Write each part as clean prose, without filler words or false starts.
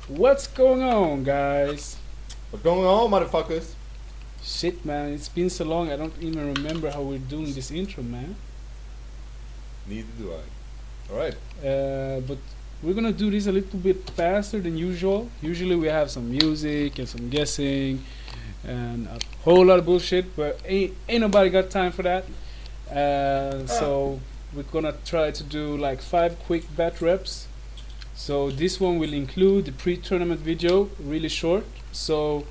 What's going on, guys? What's going on, motherfuckers? Shit, man, it's been so long, I don't even remember how we're doing this intro, man. Neither do I. Alright. But we're gonna do this a little bit faster than usual. Usually we have some music and some guessing and a whole lot of bullshit, but ain't nobody got time for that. So we're gonna try to do like 5 quick bat reps. So this one will include the pre-tournament video, really short. So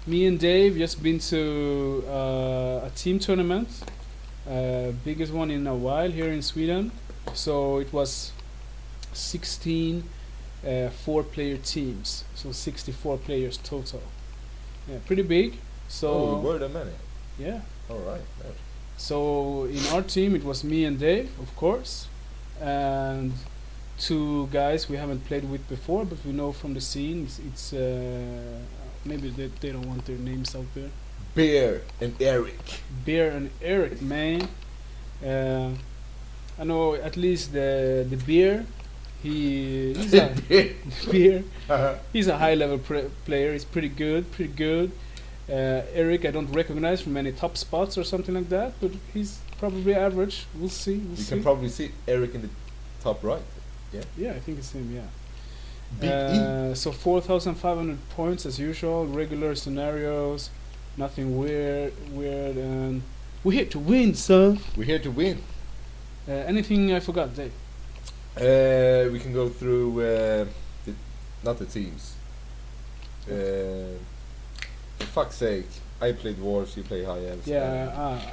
me and Dave just been to a team tournament, biggest one in a while here in Sweden. So it was 16 4-player teams, so 64 players total. Yeah, pretty big. So were there many? yeah. Alright. So in our team it was me and Dave, of course, and 2 guys we haven't played with before, but we know from the scene. It's maybe they don't want their names out there. Bear and Eric. Bear and Eric, man. I know at least the Bear. He's a Bear. He's a high level player. He's pretty good. Eric, I don't recognize from any top spots or something like that, but he's probably average. We'll see. You can probably see Eric in the top right. Yeah, I think it's him. Yeah. Big E. So 4,500 points as usual. Regular scenarios, nothing weird, and we're here to win, son. We're here to win. Anything I forgot, Dave? We can go through not the teams. For fuck's sake, I play dwarves, you play high elves.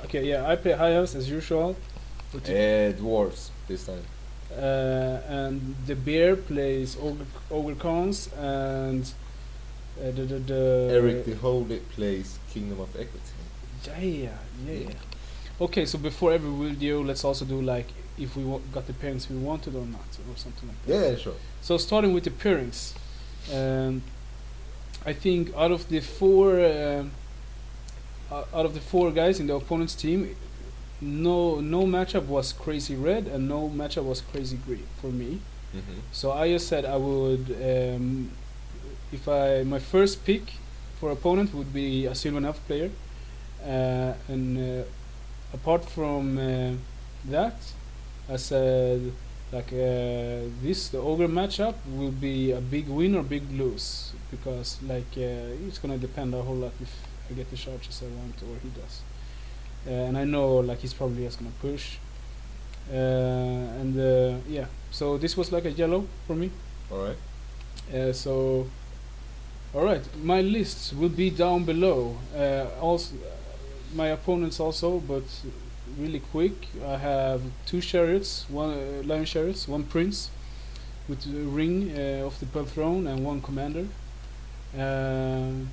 Okay, yeah, I play high elves as usual. Dwarves this time. And the Bear plays Ogre cons, and the Eric the Holy plays Kingdom of Equity. Yeah. Okay, so before every video, let's also do like if we got the pairings we wanted or not, or something like that. Yeah, sure. So starting with the pairings, I think out of the 4 guys in the opponent's team, no matchup was crazy red and no matchup was crazy green for me. So I just said I would, my first pick for opponent would be a Sylvan Elf player, and apart from that, I said like the Ogre matchup will be a big win or big lose, because like it's gonna depend a whole lot if I get the charges I want or he does. And I know like he's probably just gonna push. Yeah, so this was like a yellow for me. Alright. Alright, my lists will be down below. Also, my opponents also, but really quick. I have 2 chariots, 1 lion chariots, 1 prince with a ring of the Pearl Throne, and 1 commander. I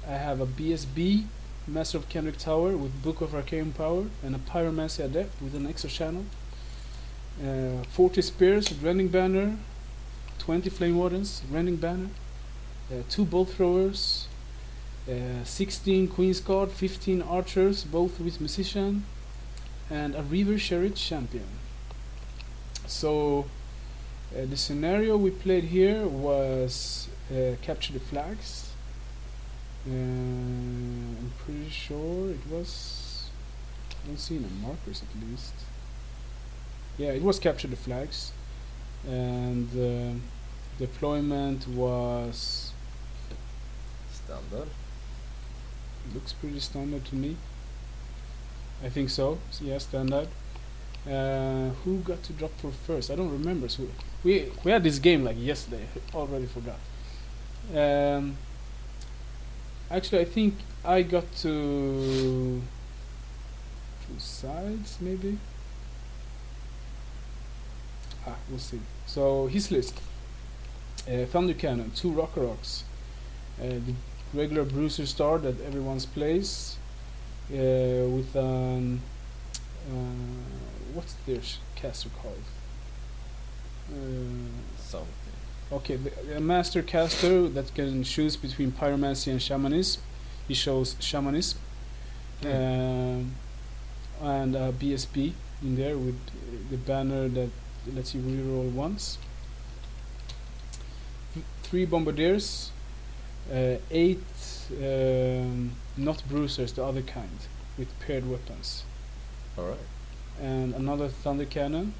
have a BSB, Master of Kendrick Tower with Book of Arcane Power, and a Pyromancy Adept with an extra channel. 40 spears with Rending Banner, 20 Flame Wardens, Rending Banner, 2 Bolt Throwers, 16 Queen's Guard, 15 Archers, both with Musician, and a Reaver Chariot Champion. So the scenario we played here was Capture the Flags. I'm pretty sure it was, I don't see any markers at least. Yeah, it was Capture the Flags, and deployment was Standard. looks pretty standard to me. I think so. Yeah, standard. Who got to drop for first? I don't remember. So we had this game like yesterday. Already forgot. Actually, I think I got to choose sides, maybe. We'll see. So his list: Thundercannon, 2 Aurochs, the regular Bruiser star that everyone plays, with what's their caster called? Something. Okay, a master caster that can choose between pyromancy and shamanism. He shows shamanism, and a BSB in there with the banner that lets you reroll once. 3 Bombardiers, 8 not Bruisers, the other kind, with paired weapons, Alright. and another Thundercannon.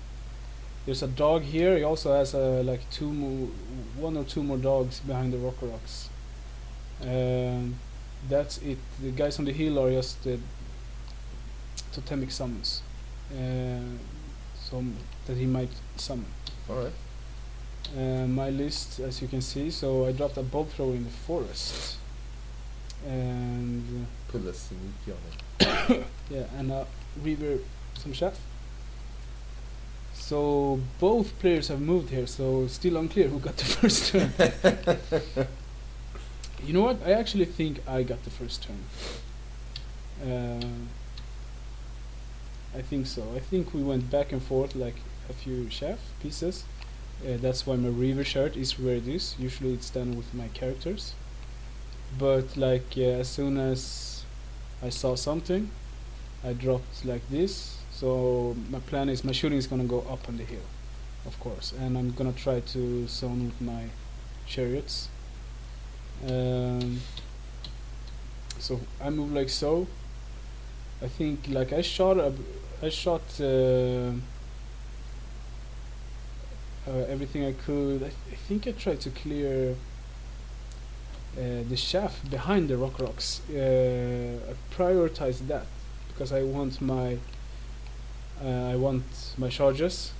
There's a dog here. He also has like 1 or 2 more dogs behind the Aurochs. That's it. The guys on the hill are just totemic summons, so that he might summon. Alright. My list, as you can see, so I dropped a bolt thrower in the forest, and Pull a sneaky on it. yeah, and a reaver, some chef. So both players have moved here, so still unclear who got the first turn. You know what? I actually think I got the first turn. I think so. I think we went back and forth like a few chef pieces. That's why my Reaver shirt is where it is. Usually it's done with my characters. But like as soon as I saw something, I dropped like this. So my plan is my shooting is gonna go up on the hill, of course, and I'm gonna try to zone with my chariots. So I move like so. I think like I shot everything I could. I think I tried to clear the shaft behind the Aurochs. I prioritized that because I want my charges.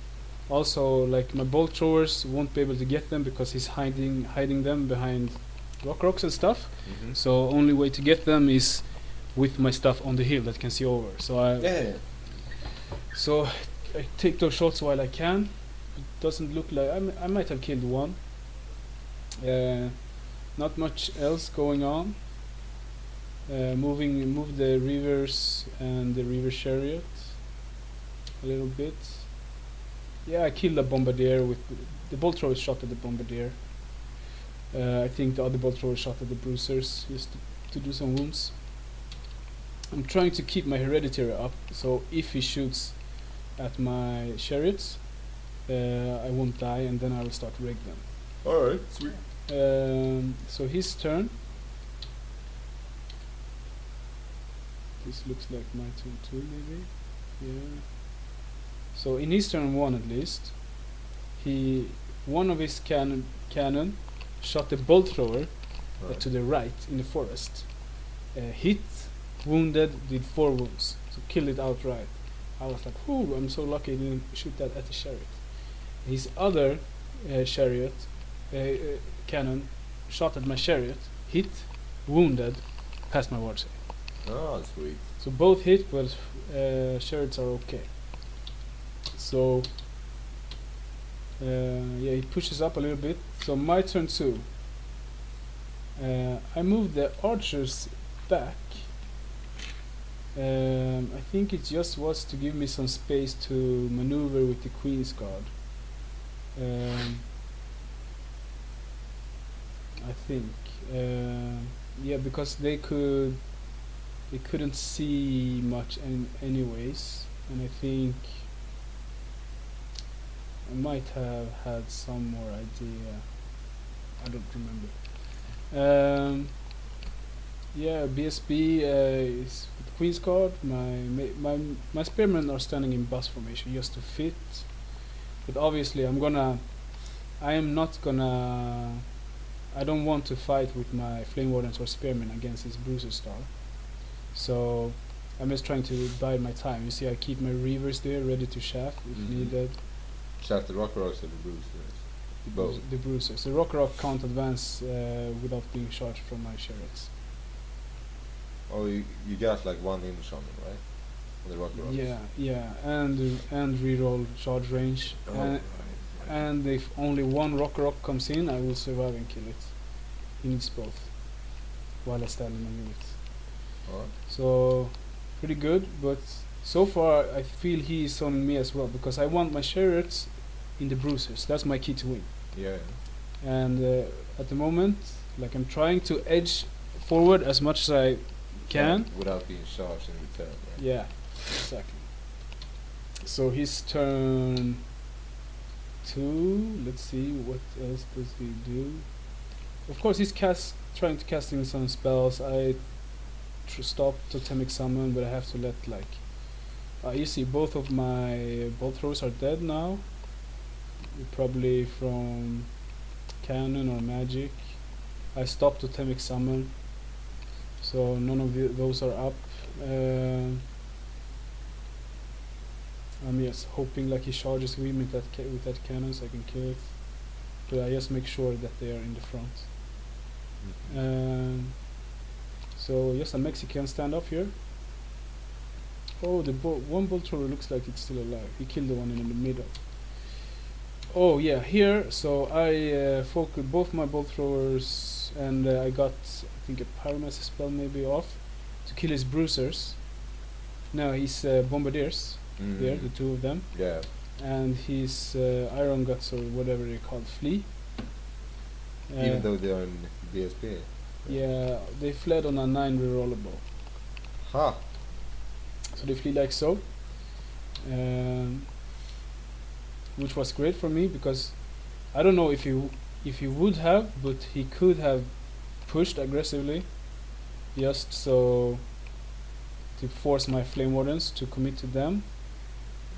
Also, like my bolt throwers won't be able to get them because he's hiding them behind Aurochs and stuff. Mm-hmm. So only way to get them is with my stuff on the hill that can see over. So I take those shots while I can. It doesn't look like I might have killed one. Not much else going on. Move the Reavers and the Reaver Chariot a little bit. Yeah, I killed a Bombardier with the bolt thrower shot at the Bombardier. I think the other bolt thrower shot at the Bruisers just to do some wounds. I'm trying to keep my hereditary up, so if he shoots at my chariots, I won't die, and then I will start rig them. Alright, sweet. So his turn. This looks like my turn too, maybe. Yeah. So in his turn 1 at least, one of his cannon shot the bolt thrower to the right in the forest. Hit, wounded, did 4 wounds, so killed it outright. I was like, whoo, I'm so lucky I didn't shoot that at the chariot. His other chariot cannon shot at my chariot, hit, wounded, passed my ward save. Oh, sweet. So both hit, but chariots are okay. So yeah, he pushes up a little bit. So my turn 2. I moved the archers back. I think it just was to give me some space to maneuver with the Queen's Guard. I think, yeah, because they couldn't see much anyways, and I think I might have had some more idea. I don't remember. Yeah, BSB is with Queen's Guard. My spearmen are standing in bus formation just to fit, but obviously I don't want to fight with my Flame Wardens or Spearmen against this Bruiser star. So I'm just trying to bide my time. You see, I keep my Reavers there ready to shaft if needed. Shaft the Aurochs or the Bruisers? Both. The Bruisers. The Auroch can't advance without being charged from my chariots. Oh, you got like 1 in Shaman, right? On the Aurochs? Yeah, and reroll charge range. And if only one Auroch comes in, I will survive and kill it. He needs both while I stand in my unit. Alright. So pretty good, but so far I feel he is zoning me as well because I want my chariots in the Bruisers. That's my key to win. Yeah. And at the moment, like I'm trying to edge forward as much as I can. Yeah, without being charged in return. Right? Yeah, exactly. So his turn 2. Let's see what else does he do. of course, he's trying to casting some spells. I stopped totemic summon, but I have to let like. You see, both of my bolt throwers are dead now. Probably from cannon or magic. I stopped totemic summon, so none of those are up. I'm just hoping like he charges me with that cannon so I can kill it. But I just make sure that they are in the front. So yes, a Mexican stand up here. Oh, the one bolt thrower looks like it's still alive. He killed the one in the middle. Oh yeah, here. So I focused both my bolt throwers, and I got I think a pyromancy spell maybe off to kill his bruisers. Now he's Bombardiers. There, the two of them. Yeah. And his iron guts or whatever they called flee. Even though they are in BSP. Yeah, they fled on a 9 rerollable. Ha! So they flee like so. Which was great for me because I don't know if he would have, but he could have pushed aggressively just so to force my flame wardens to commit to them.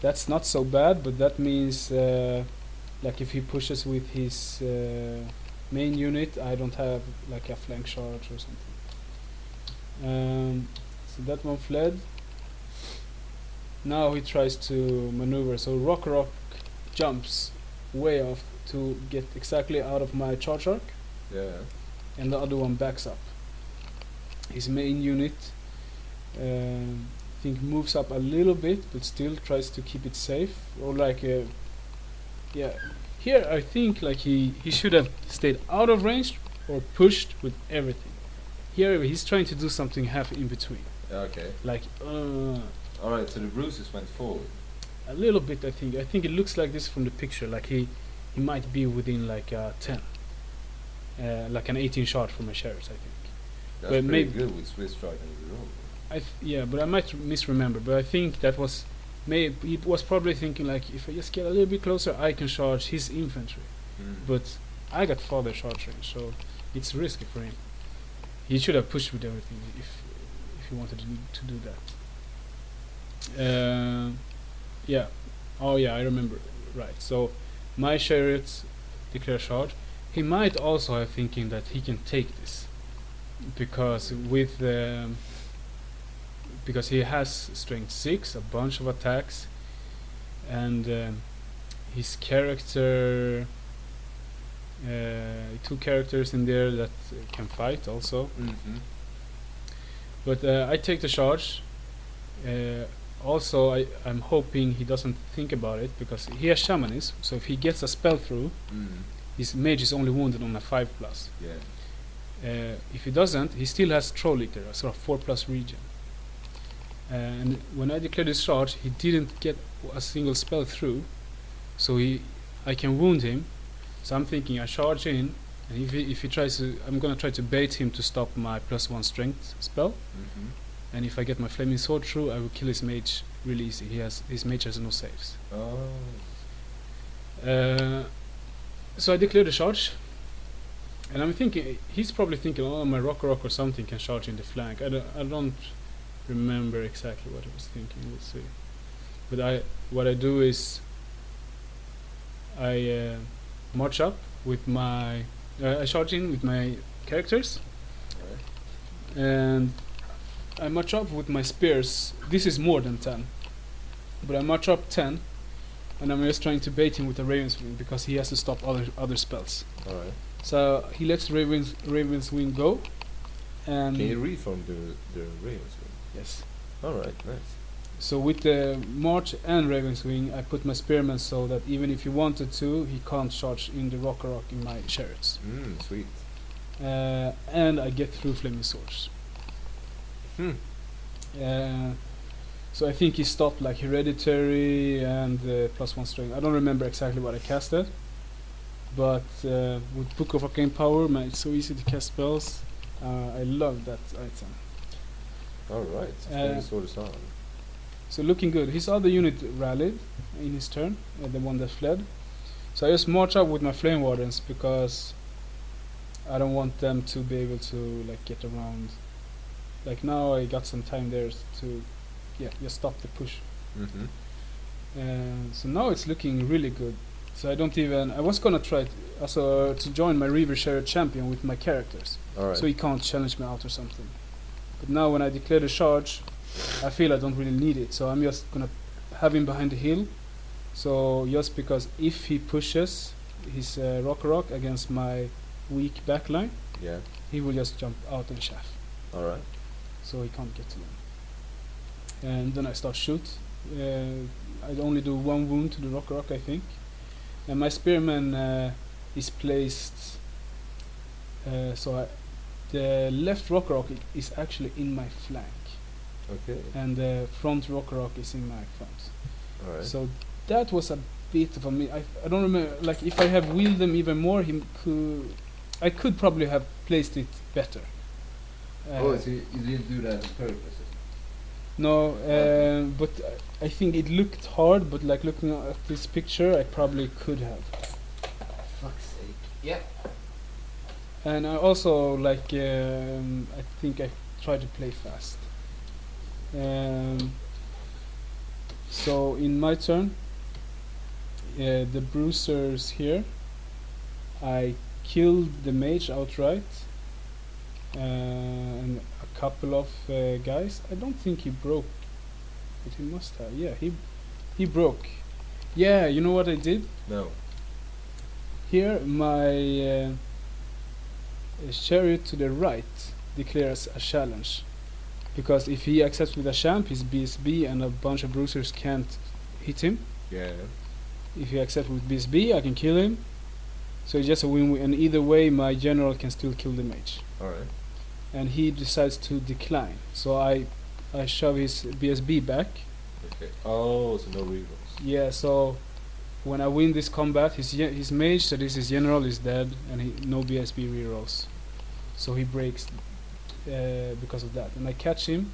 That's not so bad, but that means like if he pushes with his main unit, I don't have like a flank charge or something. So that one fled. Now he tries to maneuver. So Rock jumps way off to get exactly out of my charge arc. Yeah. And the other one backs up. His main unit I think moves up a little bit, but still tries to keep it safe. Or like yeah. Here I think like he should have stayed out of range or pushed with everything. Here he's trying to do something half in between. Okay. Like Alright, so the Bruisers went forward. a little bit I think. I think it looks like this from the picture. Like he might be within like 10. Like an 18 shot from a Chariot, I think. That's But pretty maybe- good with Swiss strike and reroll. Yeah, but I might misremember. But I think that was he was probably thinking like if I just get a little bit closer, I can charge his infantry. But I got farther charge range, so it's risky for him. He should have pushed with everything if he wanted to do that. Yeah. Oh yeah, I remember. Right. So my Chariot declare charge. He might also have thinking that he can take this because with because he has strength 6, a bunch of attacks, and his character 2 characters in there that can fight also. But I take the charge. Also I'm hoping he doesn't think about it because he has Shamanism, so if he gets a spell through, his mage is only wounded on a 5+. Yeah. If he doesn't, he still has trolleater, a sort of 4+ regen. And when I declared his charge, he didn't get a single spell through, so I can wound him. So I'm thinking I charge in, and if he tries to, I'm gonna try to bait him to stop my +1 strength spell. And if I get my flaming sword through, I will kill his mage really easy. His mage has no saves. Oh. So I declare the charge, and I'm thinking he's probably thinking, oh, my rock or something can charge in the flank. I don't remember exactly what I was thinking. Let's see. But what I do is I march up with my I charge in with my characters, and I march up with my spears. This is more than 10, but I march up 10, and I'm just trying to bait him with a Raven's Wing because he has to stop other spells. Alright. So he lets Raven's Wing go, and Can you reform the Raven's Wing? yes. Alright, nice. So with the March and Raven's Wing, I put my Spearman so that even if he wanted to, he can't charge in the Rock in my Chariots. Sweet. And I get through Flaming Swords. So I think he stopped like Hereditary and +1 strength. I don't remember exactly what I casted, but with Book of Arcane Power, man, it's so easy to cast spells. I love that item. Alright, Flaming Sword is on. So looking good. His other unit rallied in his turn, the one that fled. So I just march up with my Flame Wardens because I don't want them to be able to like get around. Like now I got some time there to just stop the push. So now it's looking really good. So I don't even. I was gonna try to join my Reaver Chariot champion with my characters, Alright. so he can't challenge me out or something. But now when I declare the charge, I feel I don't really need it. So I'm just gonna have him behind the hill. So just because if he pushes his rock against my weak backline, Yeah. he will just jump out and chaff. Alright. So he can't get to them. And then I start shoot. I only do 1 wound to the rock, I think. And my spearman is placed. The left rock is actually in my flank, Okay. and the front rock is in my front. Alright. So that was a bit of a I don't remember. Like if I have wheeled them even more, I could probably have placed it better. So you didn't do that on purpose? No, but I think it looked hard. But like looking at this picture, I probably could have. Fuck's sake. Yeah. And I also like I think I tried to play fast. So in my turn, the Bruisers here, I killed the mage outright, and a couple of guys. I don't think he broke, but he must have. Yeah, he broke. Yeah, you know what I did? No. Here my Chariot to the right declares a challenge, because if he accepts with a champ, his BSB and a bunch of Bruisers can't hit him. Yeah. If he accepts with BSB, I can kill him. So it's just a win-win, and either way my general can still kill the mage. Alright. And he decides to decline, so I shove his BSB back. Okay. Oh, so no rerolls. Yeah, so when I win this combat, his mage, that is his general, is dead, and no BSB rerolls. So he breaks because of that. And I catch him,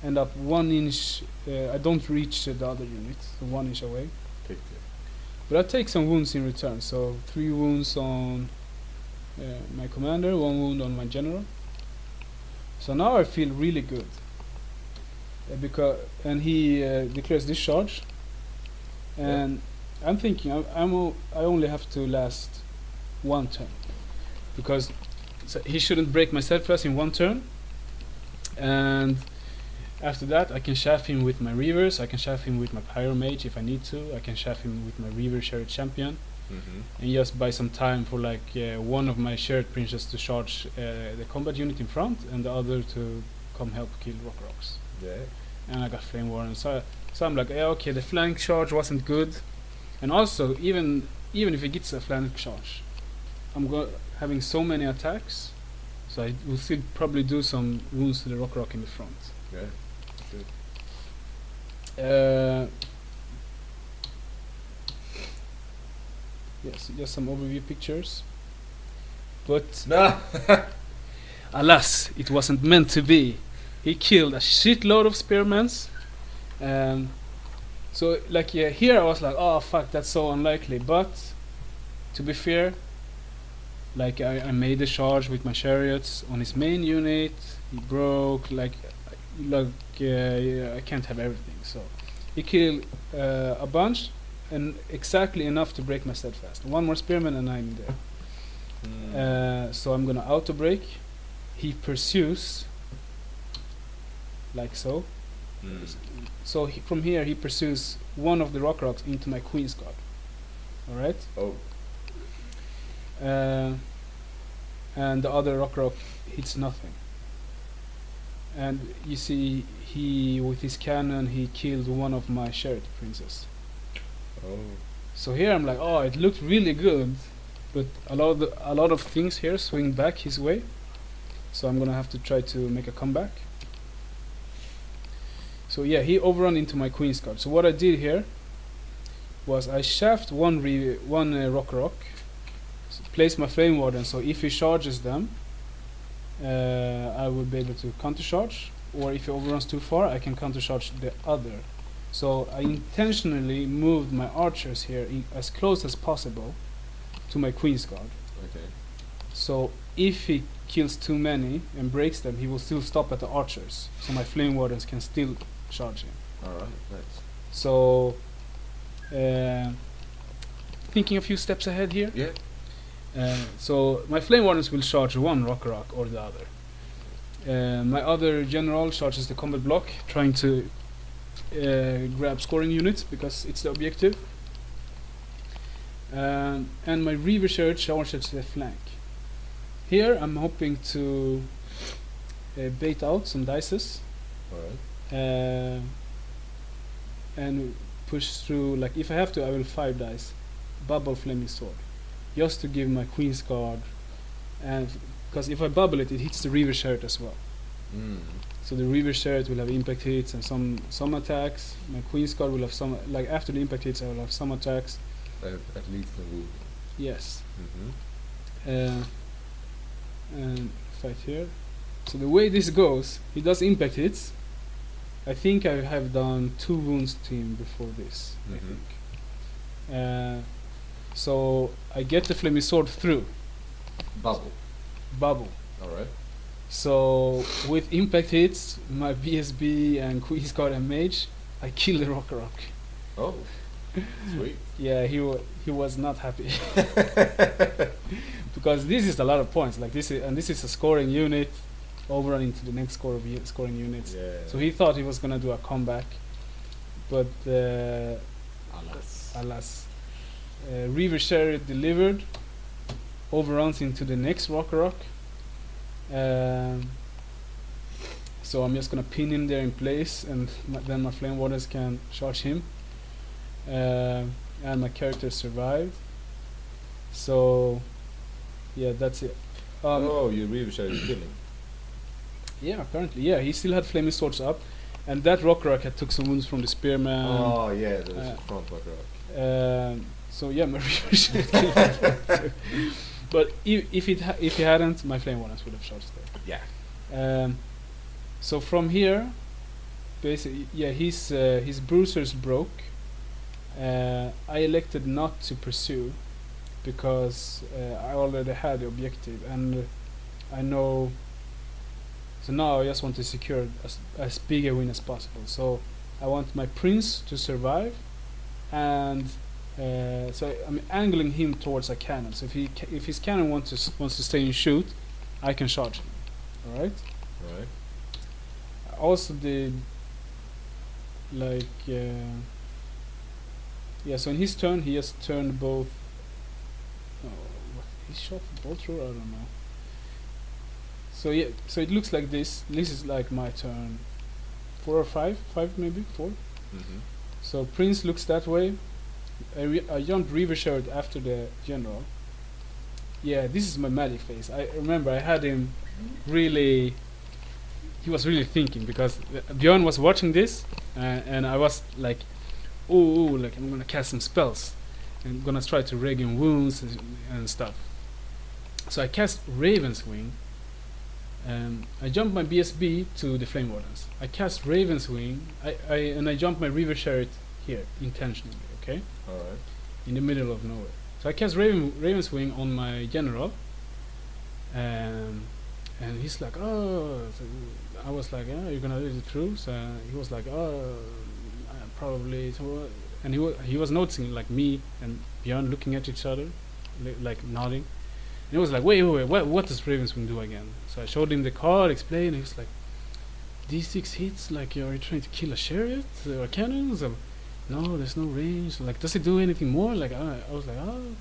end up 1 inch. I don't reach the other unit, so 1 inch away. Take it. But I take some wounds in return. So 3 wounds on my commander, 1 wound on my general. So now I feel really good. And he declares discharge. And I'm thinking I only have to last 1 turn, because he shouldn't break my steadfast in 1 turn. And after that I can chaff him with my Reavers, I can chaff him with my Pyromage if I need to, I can chaff him with my Reaver Chariot champion, and just buy some time for like one of my Chariot princes to charge the combat unit in front, and the other to come help kill Aurochs. Yeah. And I got Flame Warren, so I'm like, yeah, okay, the flank charge wasn't good, and also even if he gets a flank charge, I'm having so many attacks, so I will still probably do some wounds to the Rock in the front. Yeah. Good. Yes, just some overview pictures. But No. alas, it wasn't meant to be. He killed a shitload of spearmans. So like here I was like, oh fuck, that's so unlikely. But to be fair, like I made the charge with my chariots on his main unit. He broke I can't have everything. So he killed a bunch, and exactly enough to break my steadfast. 1 more spearman and I'm there. So I'm gonna auto break. He pursues, like so. So from here he pursues one of the Aurochs into my Queen's Guard. All right. Oh. And the other Auroch hits nothing. And you see, he with his cannon he killed one of my Chariot princes. Oh. So here I'm like, oh, it looked really good, but a lot of things here swing back his way. So I'm gonna have to try to make a comeback. So yeah, he overrun into my Queen's Guard. So what I did here was I shaft one Rock, place my Flame Warden, so if he charges them, I will be able to counter charge, or if he overruns too far, I can counter charge the other. So I intentionally moved my archers here as close as possible to my Queen's Guard. Okay. So if he kills too many and breaks them, he will still stop at the archers. So my flame wardens can still charge him. Alright, nice. So, thinking a few steps ahead here. Yeah. So my flame wardens will charge one rock or the other. My other general charges the combat block, trying to grab scoring units because it's the objective. And my Reaver Chariot charges the flank. Here I'm hoping to bait out some dices. Alright. And push through, like if I have to I will 5 dice, bubble Flaming Sword, just to give my Queen's Guard, and because if I bubble it, it hits the Reaver Chariot as well. So the Reaver Chariot will have impact hits and some attacks. My Queen's Guard will have some, like after the impact hits I will have some attacks. At least the wound. Yes. Mm-hmm. And fight here. So the way this goes, he does impact hits. I think I have done 2 wounds to him before this. I Mhm. think. So I get the Flaming Sword through. Bubble. Alright. So with impact hits, my BSB and Queen's Guard and Mage, I kill the Rock. Oh. Sweet. Yeah, he was not happy. Because this is a lot of points. Like this is a scoring unit, overrunning to the next scoring units. Yeah. So he thought he was gonna do a comeback, but alas, Reaver Chariot delivered, overruns into the next Rock. So I'm just gonna pin him there in place, and then my Flame Wardens can charge him. And my character survived. So yeah, that's it. Oh, your Reaver Chariot is killing. Yeah, apparently, yeah, he still had Flaming Swords up, and that Rock had took some wounds from the Spearman. Oh yeah, there was a front rock. So yeah, my Reaver Chariot killed. But if he hadn't, my Flame Wardens would have charged there. Yeah. So from here, basically, yeah, his Bruisers broke. I elected not to pursue because I already had the objective, and I know. So now I just want to secure as big a win as possible. So I want my Prince to survive, and so I'm angling him towards a cannon. So if his cannon wants to stay and shoot, I can charge him. All right. Alright. I also did like yeah. So in his turn, he just turned both. Oh, what, he shot both through. I don't know. So yeah, so it looks like this. This is like my turn, 4 or 5, maybe 4. Mm-hmm. So Prince looks that way. I jumped Reaver Chariot after the general. Yeah, this is my magic phase. I remember I had him really. He was really thinking because Björn was watching this, and I was like, "Ooh, like I'm gonna cast some spells. I'm gonna try to reg in wounds and stuff." So I cast Raven's Wing. I jumped my BSB to the Flame Wardens. I cast Raven's Wing. I jumped my Reaver Chariot here intentionally. Okay. Alright. In the middle of nowhere. So I cast Raven's Wing on my general. And he's like, "Oh," so I was like, "Yeah, you're gonna do it through." So he was like, "Oh, probably." So, and he was noticing like me and Björn looking at each other, like nodding. And he was like, wait, what does Raven's Wing do again? So I showed him the card, explained, and he was like, "D6 hits, like you're trying to kill a chariot or cannons?" So, "No, there's no range. Like, does it do anything more?" Like, I was like, "Oh,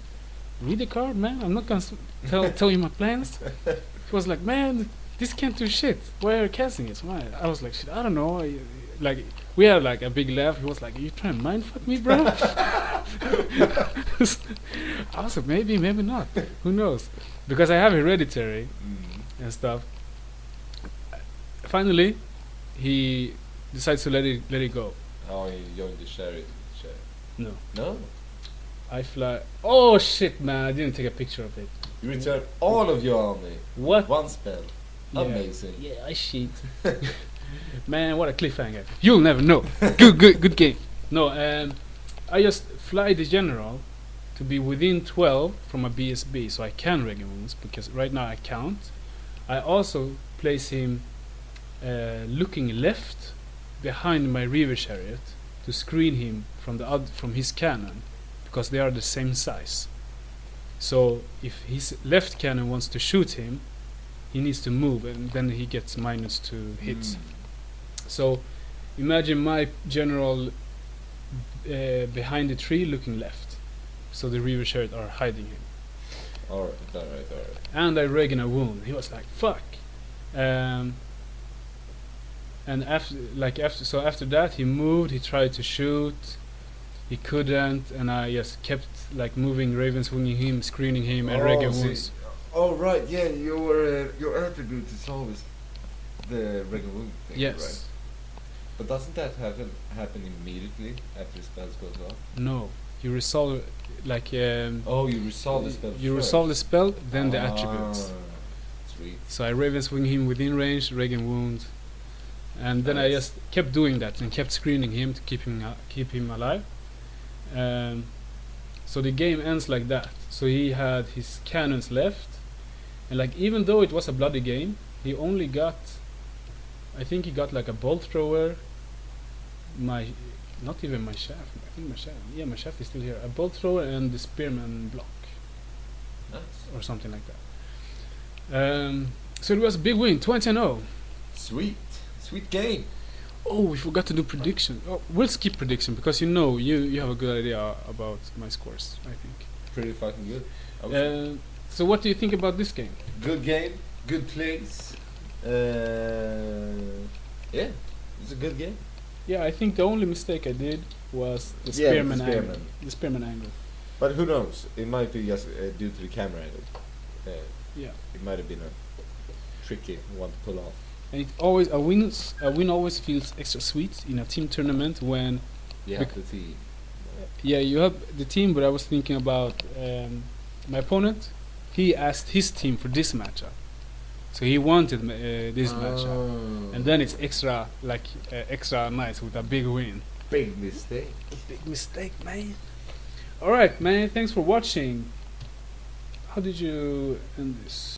read the card, man. I'm not gonna tell you my plans." He was like, "Man, this can't do shit. Why are you casting it?" Why? I was like, "Shit, I don't know." Like, we had like a big laugh. He was like, "Are you trying to mindfuck me, bro?" I was like, maybe not. Who knows? Because I have hereditary and stuff. Finally, he decides to let it go. Oh, you joined the Chariot. No. No? I fly. Oh shit, man! I didn't take a picture of it. You return all of your army. What? One spell. Yeah. Amazing. Yeah, I cheat. Man, what a cliffhanger! You'll never know. Good game. No, I just fly the general, to be within 12 from a BSB, so I can regen wounds because right now I can't. I also place him looking left behind my Reaver Chariot to screen him from from his cannon, because they are the same size. So if his left cannon wants to shoot him, he needs to move, and then he gets -2 hits. So imagine my general behind the tree looking left, so the Reaver Chariot are hiding him. Alright. And I regen a wound. He was like, "Fuck!" And after that, he moved. He tried to shoot. He couldn't, and I just kept like moving, Raven swinging him, screening him, and regen wounds. Oh right, yeah. Your attribute is always the regen wound thing, Yes. right? But doesn't that happen immediately after the spells goes off? No, you resolve like. You resolve the spell. You first. resolve the spell, then the attributes. Sweet. So I Raven swing him within range, regen wound, and then I Nice. just kept doing that and kept screening him to keep him alive. So the game ends like that. So he had his cannons left, and like even though it was a bloody game, he only got, I think he got like a bolt thrower, not even my shaft. I think my shaft is still here. A bolt thrower and the spearman block Nice. or something like that. So it was a big win, 20-0. Sweet game. Oh, we forgot to do prediction. Oh, we'll skip prediction because you have a good idea about my scores, I think. Pretty fucking good. I would say. So what do you think about this game? Good game. Good plays. Yeah, it's a good game. Yeah, I think the only mistake I did was the Yeah, spearman the angle. spearman. The spearman angle. But who knows? It might be just due to the camera angle. Yeah. It might have been a tricky one to pull off. And it always a win always feels extra sweet in a team tournament when You have to see. you have the team, but I was thinking about my opponent. He asked his team for this matchup, so he wanted this matchup, and then it's extra nice with a big win. Big mistake. Big mistake, man. All right, man. Thanks for watching. How did you end this?